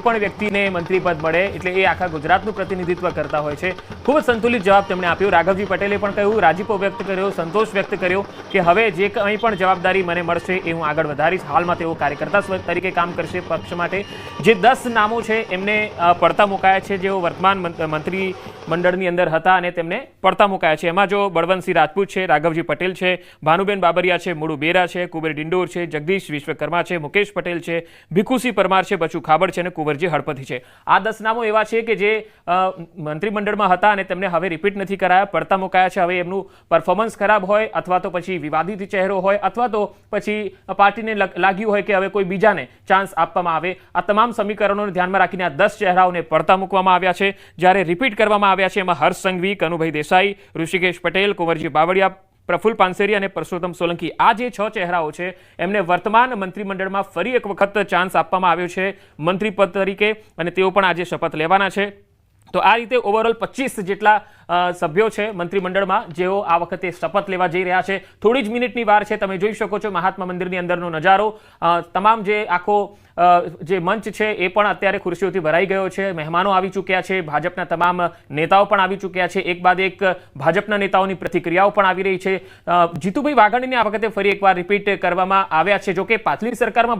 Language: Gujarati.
પણ વ્યક્તિને મંત્રી પદ મળે એટલે એ આખા ગુજરાતનું પ્રતિનિધિત્વ કરતા હોય છે। ખૂબ જ સંતુલિત જવાબ તેમણે આપ્યો। રાઘવજી પટેલે પણ કહ્યું, રાજીપો વ્યક્ત કર્યો, સંતોષ વ્યક્ત કર્યો કે હવે જે કંઈ પણ જવાબદારી મને મળશે એ હું આગળ વધારીશ। હાલમાં તેઓ કાર્યકર્તા તરીકે કામ કરશે પક્ષ માટે। જે 10 નામો છે એમને પડતા મુકાયા છે, જેઓ વર્તમાન મંત્રી મંડળની અંદર હતા અને તેમને પડતા મુકાયા છે। એમાં જો બળવંતસિંહ રાજપૂત છે, રાઘવજી પટેલ છે, ભાનુબેન બાબરિયા છે, મુળુ બેરા છે, કુબેર ડિંડોર છે, જગદીશ વિશ્વકર્મા છે, મુકેશ પટેલ છે, ભીખુસિંહ પરમાર છે, બચુ ખાબડ છે અને કુંવરજી હળપતિ છે। આ 10 નામો એવા છે કે જે મંત્રીમંડળમાં હતા અને તેમને હવે રિપીટ નથી કરાયા, પડતા મુકાયા છે। હવે એમનું પરફોર્મન્સ ખરાબ હોય અથવા તો પછી વિવાદિત ચહેરો હોય અથવા તો પછી પાર્ટીને લાગ્યું હોય કે હવે કોઈ બીજાને ચાન્સ આપવામાં આવે, આ તમામ સમીકરણોને ધ્યાનમાં રાખીને આ 10 ચહેરાઓને પડતા મૂકવામાં આવ્યા છે। જ્યારે રિપીટ કરવામાં આવ્યા છે એમાં હર્ષ સંઘવી, કનુભાઈ દેસાઈ, ઋષિકેશ પટેલ, કુંવરજી બાવળિયા, પ્રફુલ્લ પાનસેરી અને પરસોત્તમ સોલંકી, આ જે 6 ચહેરાઓ છે એમને વર્તમાન મંત્રીમંડળમાં ફરી એક વખત ચાન્સ આપવામાં આવ્યો છે મંત્રી પદ તરીકે અને તેઓ પણ આજે શપથ લેવાના છે। તો આ રીતે ઓવરઓલ 25 જેટલા સભ્યો છે મંત્રીમંડળમાં જેઓ આ વખતે શપથ લેવા જઈ રહ્યા છે। થોડી જ મિનિટની વાર છે, તમે જોઈ શકો છો મહાત્મા મંદિરની અંદરનો નજારો। તમામ જે આખો જે મંચ છે એ પણ અત્યારે ખુરશીઓથી ભરાઈ ગયો છે, મહેમાનો આવી ચૂક્યા છે, ભાજપના તમામ નેતાઓ પણ આવી ચૂક્યા છે, એક બાદ એક ભાજપના નેતાઓની પ્રતિક્રિયાઓ પણ આવી રહી છે। જીતુભાઈ વાઘાણીને આ વખતે ફરી એકવાર રિપીટ કરવામાં આવ્યા છે, જોકે પાછલી સરકારમાં